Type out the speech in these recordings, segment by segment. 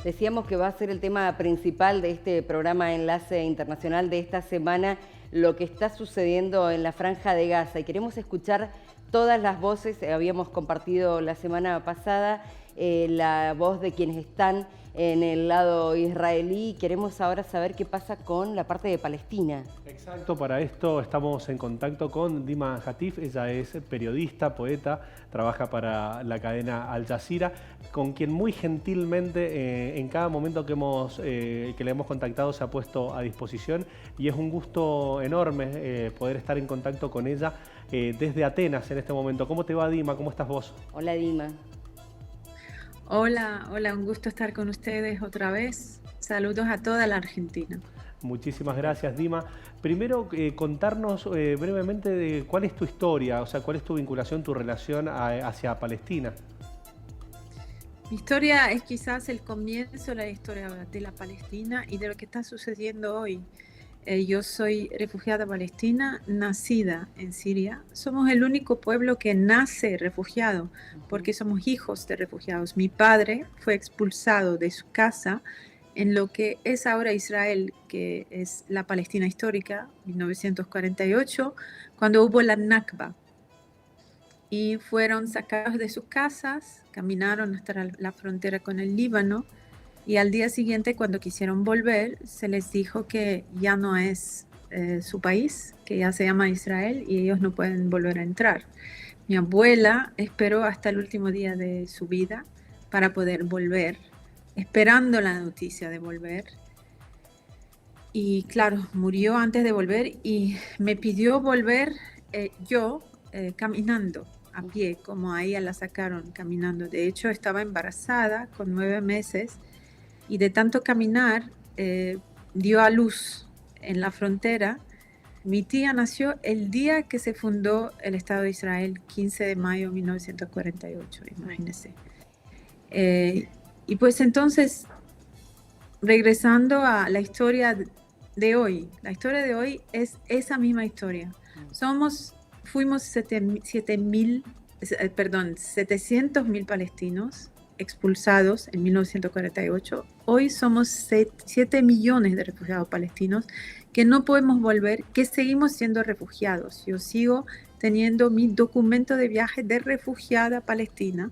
Decíamos que va a ser el tema principal de este programa Enlace Internacional de esta semana, lo que está sucediendo en la Franja de Gaza. Y queremos escuchar todas las voces. Habíamos compartido la semana pasada la voz de quienes están en el lado israelí. Queremos ahora saber qué pasa con la parte de Palestina. Exacto, para esto estamos en contacto con Dima Hatif. Ella es periodista, poeta, trabaja para la cadena Al Jazeera, con quien muy gentilmente en cada momento que le hemos contactado se ha puesto a disposición, y es un gusto enorme poder estar en contacto con ella desde Atenas en este momento. ¿Cómo te va, Dima? ¿Cómo estás vos? Hola, Dima. Hola, un gusto estar con ustedes otra vez. Saludos a toda la Argentina. Muchísimas gracias, Dima. Primero, contarnos brevemente de cuál es tu historia, o sea, cuál es tu vinculación, tu relación hacia Palestina. Mi historia es quizás el comienzo de la historia de la Palestina y de lo que está sucediendo hoy. Yo soy refugiada palestina, nacida en Siria. Somos el único pueblo que nace refugiado, porque somos hijos de refugiados. Mi padre fue expulsado de su casa en lo que es ahora Israel, que es la Palestina histórica, 1948, cuando hubo la Nakba. Y fueron sacados de sus casas, caminaron hasta la frontera con el Líbano, y al día siguiente, cuando quisieron volver, se les dijo que ya no es su país, que ya se llama Israel y ellos no pueden volver a entrar. Mi abuela esperó hasta el último día de su vida para poder volver, esperando la noticia de volver. Y claro, murió antes de volver y me pidió volver caminando, a pie, como a ella la sacaron caminando. De hecho, estaba embarazada con 9 meses. Y de tanto caminar, dio a luz en la frontera. Mi tía nació el día que se fundó el Estado de Israel, 15 de mayo de 1948, imagínense. Y pues entonces, regresando a la historia de hoy, la historia de hoy es esa misma historia. Fuimos 700.000 palestinos expulsados en 1948. Hoy somos 7 millones de refugiados palestinos que no podemos volver, que seguimos siendo refugiados. Yo sigo teniendo mi documento de viaje de refugiada palestina,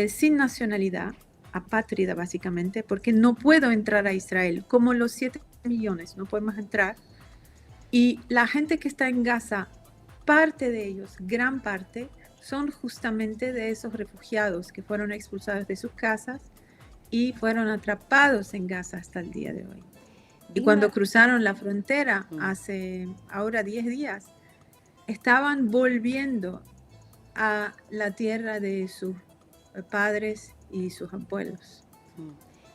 sin nacionalidad, apátrida básicamente, porque no puedo entrar a Israel. Como los 7 millones no podemos entrar. Y la gente que está en Gaza, parte de ellos, gran parte, son justamente de esos refugiados que fueron expulsados de sus casas y fueron atrapados en Gaza hasta el día de hoy. Y cuando cruzaron la frontera hace ahora 10 días, estaban volviendo a la tierra de sus padres y sus abuelos.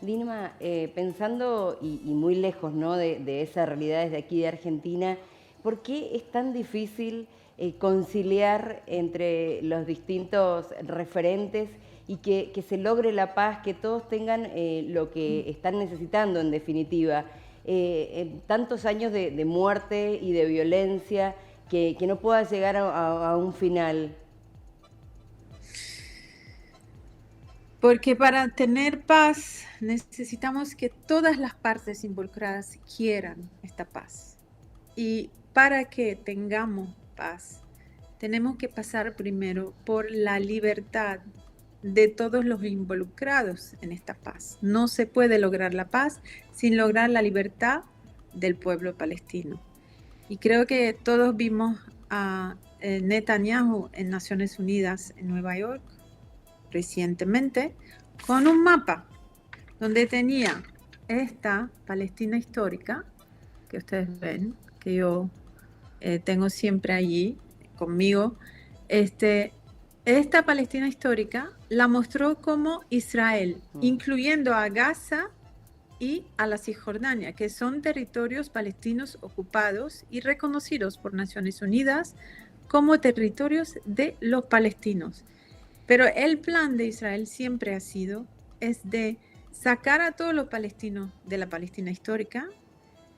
Dima, pensando y muy lejos, ¿no?, de esa realidad desde aquí de Argentina, ¿por qué es tan difícil conciliar entre los distintos referentes y que se logre la paz, que todos tengan lo que están necesitando en definitiva? Tantos años de muerte y de violencia, que no pueda llegar a un final. Porque para tener paz necesitamos que todas las partes involucradas quieran esta paz. Y para que tengamos paz, tenemos que pasar primero por la libertad de todos los involucrados en esta paz. No se puede lograr la paz sin lograr la libertad del pueblo palestino. Y creo que todos vimos a Netanyahu en Naciones Unidas en Nueva York recientemente con un mapa donde tenía esta Palestina histórica que ustedes ven, que yo tengo siempre allí conmigo. Esta Palestina histórica la mostró como Israel, incluyendo a Gaza y a la Cisjordania, que son territorios palestinos ocupados y reconocidos por Naciones Unidas como territorios de los palestinos. Pero el plan de Israel siempre es de sacar a todos los palestinos de la Palestina histórica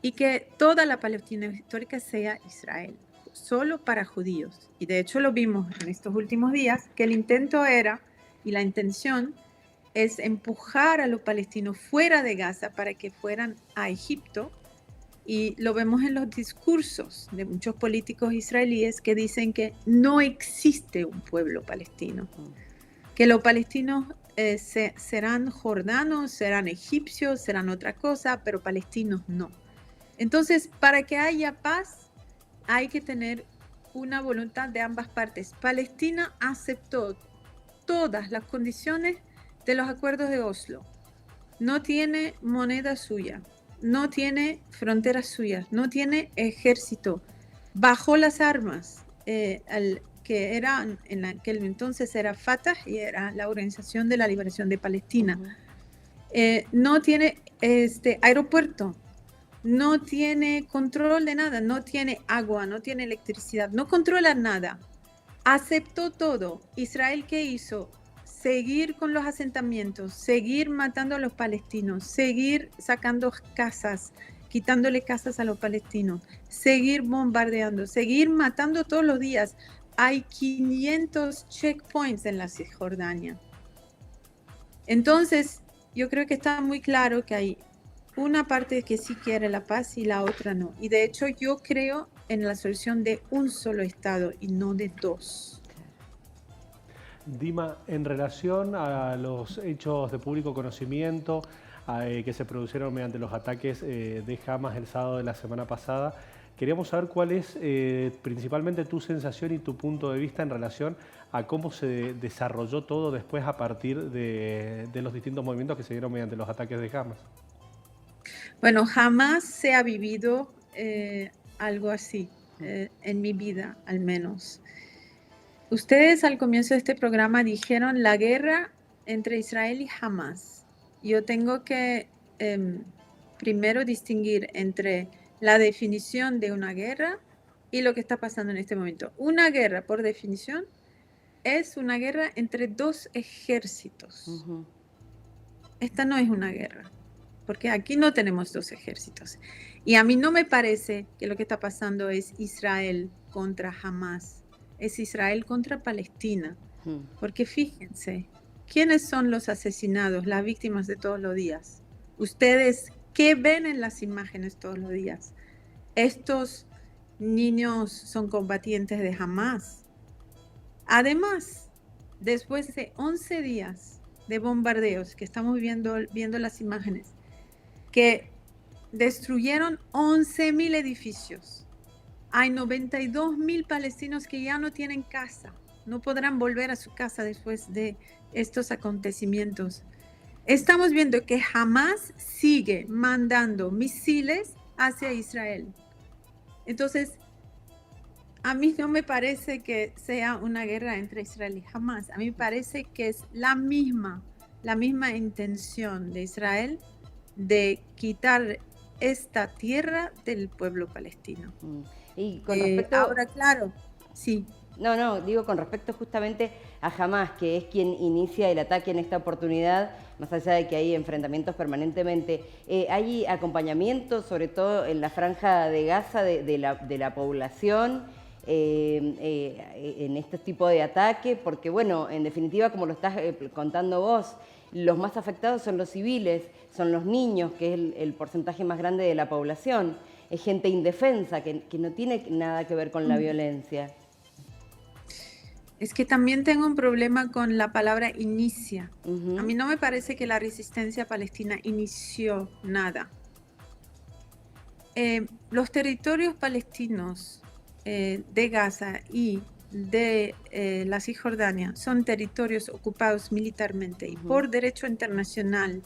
y que toda la Palestina histórica sea Israel, solo para judíos. Y de hecho lo vimos en estos últimos días, que el intento era, y la intención es empujar a los palestinos fuera de Gaza para que fueran a Egipto. Y lo vemos en los discursos de muchos políticos israelíes que dicen que no existe un pueblo palestino, que los palestinos serán jordanos, serán egipcios, serán otra cosa, pero palestinos no. Entonces, para que haya paz, hay que tener una voluntad de ambas partes. Palestina aceptó todas las condiciones de los acuerdos de Oslo. No tiene moneda suya, no tiene fronteras suyas, no tiene ejército. Bajó las armas, que eran en aquel entonces era Fatah y era la Organización de la Liberación de Palestina. No tiene aeropuerto, no tiene control de nada, no tiene agua, no tiene electricidad, no controla nada. Aceptó todo. Israel, ¿qué hizo? Seguir con los asentamientos, seguir matando a los palestinos, seguir sacando casas, quitándole casas a los palestinos, seguir bombardeando, seguir matando todos los días. Hay 500 checkpoints en la Cisjordania. Entonces, yo creo que está muy claro que hay una parte que sí quiere la paz y la otra no. Y de hecho, yo creo en la solución de un solo Estado y no de dos. Dima, en relación a los hechos de público conocimiento que se produjeron mediante los ataques de Hamas el sábado de la semana pasada, queríamos saber cuál es principalmente tu sensación y tu punto de vista en relación a cómo se desarrolló todo después a partir de los distintos movimientos que se dieron mediante los ataques de Hamas. Bueno, jamás se ha vivido algo así, en mi vida al menos. Ustedes al comienzo de este programa dijeron la guerra entre Israel y Hamas. Yo tengo que primero distinguir entre la definición de una guerra y lo que está pasando en este momento. Una guerra, por definición, es una guerra entre dos ejércitos. Esta no es una guerra, porque aquí no tenemos dos ejércitos. Y a mí no me parece que lo que está pasando es Israel contra Hamas. Es Israel contra Palestina, porque fíjense, ¿quiénes son los asesinados, las víctimas de todos los días? Ustedes, ¿qué ven en las imágenes todos los días? Estos niños son combatientes de Hamas. Además, después de 11 días de bombardeos, que estamos viendo las imágenes, que destruyeron 11.000 edificios, hay 92.000 palestinos que ya no tienen casa, no podrán volver a su casa después de estos acontecimientos. Estamos viendo que Hamas sigue mandando misiles hacia Israel. Entonces, a mí no me parece que sea una guerra entre Israel y Hamas. A mí me parece que es la misma intención de Israel de quitar esta tierra del pueblo palestino. Y con respecto... ahora, claro, sí. No, digo con respecto justamente a Hamas, que es quien inicia el ataque en esta oportunidad, más allá de que hay enfrentamientos permanentemente. ¿Hay acompañamiento, sobre todo en la franja de Gaza, de la población en este tipo de ataque? Porque, bueno, en definitiva, como lo estás contando vos, los más afectados son los civiles, son los niños, que es el porcentaje más grande de la población. Es gente indefensa, que no tiene nada que ver con la violencia. Es que también tengo un problema con la palabra inicia. A mí no me parece que la resistencia palestina inició nada. Los territorios palestinos de Gaza y de la Cisjordania son territorios ocupados militarmente y por derecho internacional,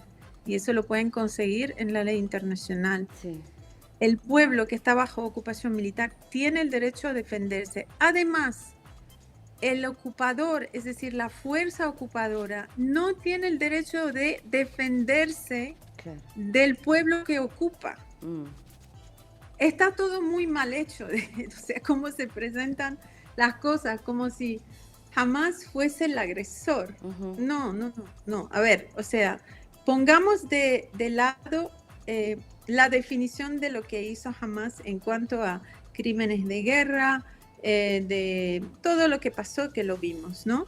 y eso lo pueden conseguir en la ley internacional. Sí. El pueblo que está bajo ocupación militar tiene el derecho a defenderse. Además, el ocupador, es decir, la fuerza ocupadora, no tiene el derecho de defenderse del pueblo que ocupa. Está todo muy mal hecho, o sea, cómo se presentan las cosas, como si Hamas fuese el agresor. No. A ver, o sea, pongamos de lado la definición de lo que hizo Hamas en cuanto a crímenes de guerra, de todo lo que pasó, que lo vimos, ¿no?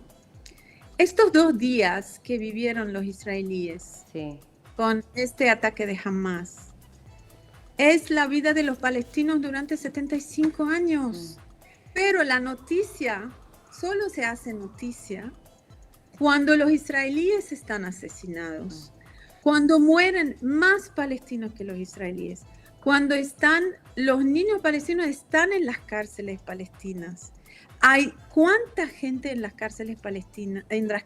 estos 2 días que vivieron los israelíes Sí. con este ataque de Hamas es la vida de los palestinos durante 75 años. Pero la noticia solo se hace noticia cuando los israelíes están asesinados, cuando mueren más palestinos que los israelíes, cuando los niños palestinos están en las cárceles palestinas. Hay cuánta gente en las cárceles palestinas, en las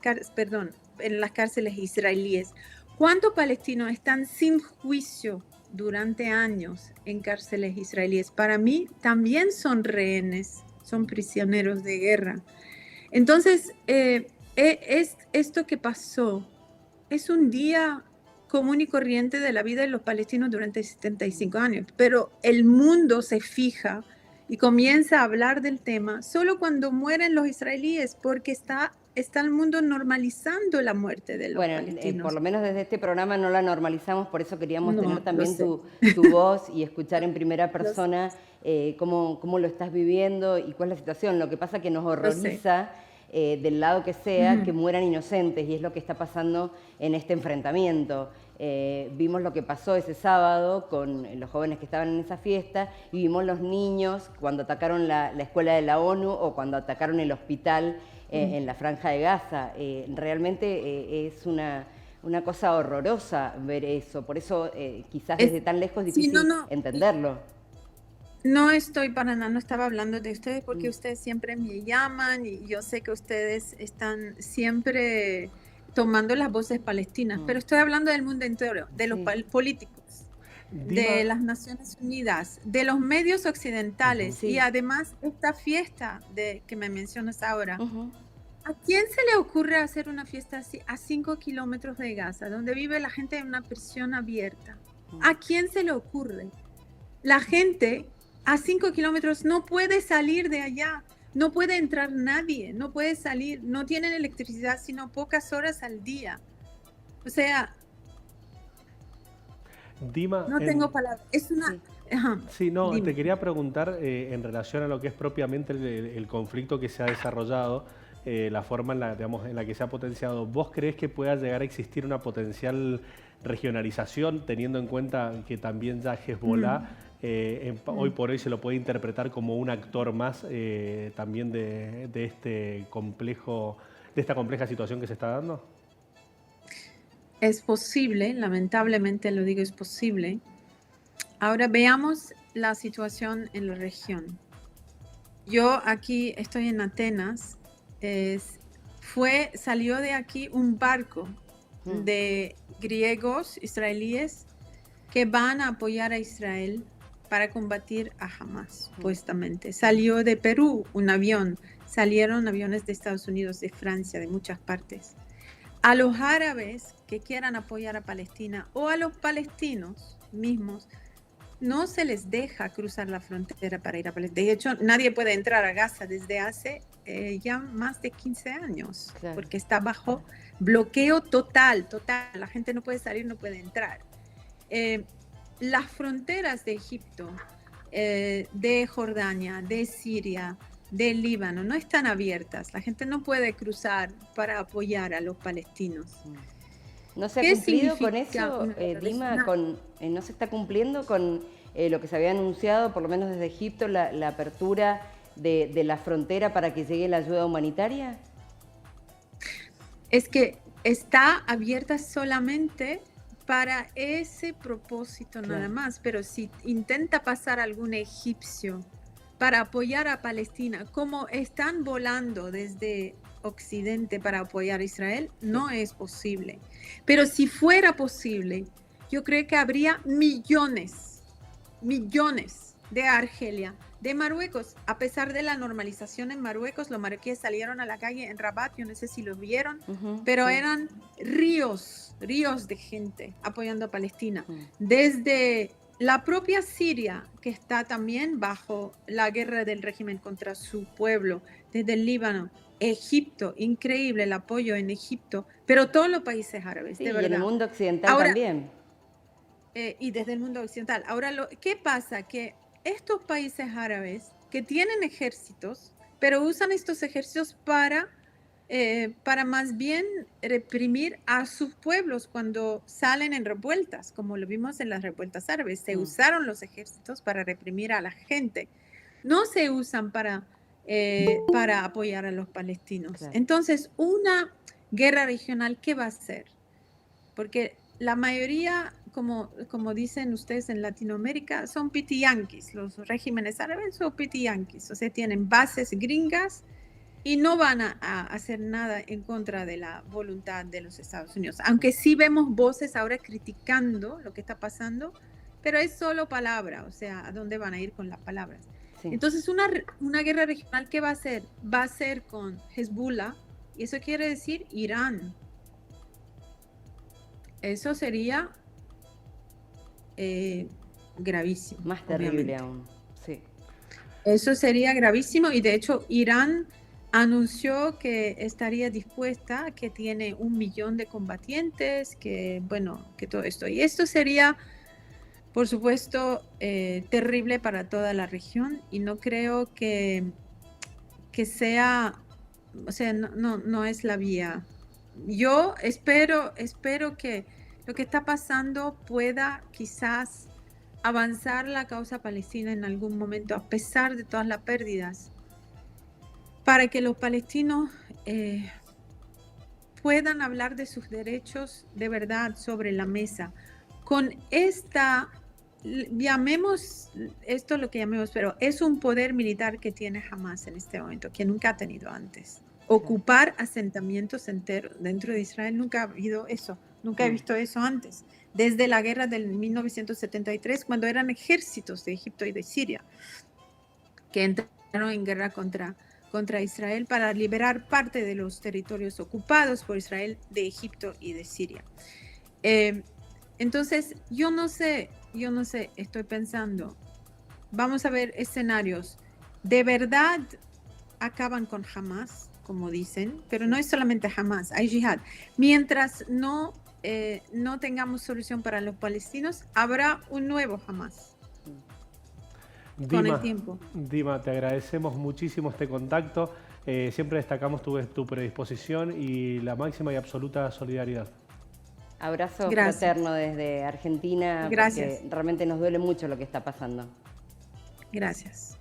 cárceles israelíes. ¿Cuántos palestinos están sin juicio durante años en cárceles israelíes? Para mí también son rehenes, son prisioneros de guerra. Entonces, esto que pasó es un día común y corriente de la vida de los palestinos durante 75 años, pero el mundo se fija y comienza a hablar del tema solo cuando mueren los israelíes, porque está el mundo normalizando la muerte de los palestinos. Por lo menos desde este programa no la normalizamos, por eso queríamos tener también tu voz y escuchar en primera persona cómo lo estás viviendo y cuál es la situación. Lo que pasa es que nos horroriza, del lado que sea, que mueran inocentes, y es lo que está pasando en este enfrentamiento. Vimos lo que pasó ese sábado con los jóvenes que estaban en esa fiesta, y vimos los niños cuando atacaron la escuela de la ONU o cuando atacaron el hospital en la Franja de Gaza. Realmente es una cosa horrorosa ver eso, por eso quizás desde tan lejos es difícil entenderlo. No estoy para nada, no estaba hablando de ustedes porque ustedes siempre me llaman y yo sé que ustedes están siempre tomando las voces palestinas, pero estoy hablando del mundo entero, de los políticos, de las Naciones Unidas, de los medios occidentales y además esta fiesta que me mencionas ahora. ¿A quién se le ocurre hacer una fiesta así a 5 kilómetros de Gaza, donde vive la gente en una prisión abierta? ¿A quién se le ocurre? La gente a 5 kilómetros no puede salir de allá, no puede entrar nadie, no puede salir, no tienen electricidad sino pocas horas al día. O sea, Dima, no tengo palabras. Es una... Sí, no, dime. Te quería preguntar en relación a lo que es propiamente el conflicto que se ha desarrollado, la forma en la que se ha potenciado. ¿Vos crees que pueda llegar a existir una potencial regionalización, teniendo en cuenta que también ya Hezbollah hoy por hoy se lo puede interpretar como un actor más también de esta compleja situación que se está dando? Es posible, lamentablemente lo digo, es posible. Ahora veamos la situación en la región. Yo aquí estoy en Atenas. Salió de aquí un barco de griegos israelíes que van a apoyar a Israel para combatir a Hamas, supuestamente. Salió de Perú un avión, salieron aviones de Estados Unidos, de Francia, de muchas partes. A los árabes que quieran apoyar a Palestina o a los palestinos mismos, no se les deja cruzar la frontera para ir a Palestina. De hecho, nadie puede entrar a Gaza desde hace ya más de 15 años, porque está bajo bloqueo total. La gente no puede salir, no puede entrar. Las fronteras de Egipto, de Jordania, de Siria, de Líbano no están abiertas. La gente no puede cruzar para apoyar a los palestinos. ¿No se ha cumplido con eso, Dima? ¿No se está cumpliendo con lo que se había anunciado, por lo menos desde Egipto, la apertura de la frontera para que llegue la ayuda humanitaria? Es que está abierta solamente para ese propósito nada más, pero si intenta pasar algún egipcio para apoyar a Palestina, como están volando desde Occidente para apoyar a Israel, no es posible. Pero si fuera posible, yo creo que habría millones de Argelia, de Marruecos. A pesar de la normalización en Marruecos, los marroquíes salieron a la calle en Rabat, yo no sé si los vieron, pero eran ríos de gente apoyando a Palestina. Desde la propia Siria, que está también bajo la guerra del régimen contra su pueblo, desde el Líbano, Egipto, increíble el apoyo en Egipto, pero todos los países árabes, de verdad. Y en el mundo occidental también. Y desde el mundo occidental. Ahora, ¿qué pasa? Que estos países árabes que tienen ejércitos, pero usan estos ejércitos para para más bien reprimir a sus pueblos cuando salen en revueltas, como lo vimos en las revueltas árabes. Se usaron los ejércitos para reprimir a la gente, no se usan para apoyar a los palestinos. Claro. Entonces, una guerra regional, ¿qué va a ser? Porque la mayoría, como dicen ustedes en Latinoamérica, son pitiyanquis. Los regímenes árabes son pitiyanquis, o sea, tienen bases gringas y no van a hacer nada en contra de la voluntad de los Estados Unidos. Aunque sí vemos voces ahora criticando lo que está pasando, pero es solo palabra, o sea, ¿a dónde van a ir con las palabras? Sí. Entonces, una guerra regional, ¿qué va a ser? Va a ser con Hezbollah, y eso quiere decir Irán. Eso sería gravísimo. Más terrible obviamente. aún, sí. Eso sería gravísimo, y de hecho Irán anunció que estaría dispuesta, que tiene 1 millón de combatientes, que bueno, que todo esto. Y esto sería, por supuesto, terrible para toda la región, y no creo que sea, o sea, no es la vía. Yo espero que lo que está pasando pueda quizás avanzar la causa palestina en algún momento, a pesar de todas las pérdidas, para que los palestinos puedan hablar de sus derechos de verdad sobre la mesa. Con esta, llamemos esto lo que llamemos, pero es un poder militar que tiene Hamas en este momento, que nunca ha tenido antes. Ocupar asentamientos enteros dentro de Israel, nunca ha habido eso, nunca he visto eso antes. Desde la guerra del 1973, cuando eran ejércitos de Egipto y de Siria, que entraron en guerra contra Israel para liberar parte de los territorios ocupados por Israel de Egipto y de Siria. Entonces, yo no sé, estoy pensando, vamos a ver escenarios. De verdad acaban con Hamas, como dicen, pero no es solamente Hamas, hay yihad. Mientras no tengamos solución para los palestinos, habrá un nuevo Hamas. Con el tiempo. Dima, te agradecemos muchísimo este contacto. Siempre destacamos tu predisposición y la máxima y absoluta solidaridad. Abrazo fraterno desde Argentina. Gracias. Porque realmente nos duele mucho lo que está pasando. Gracias.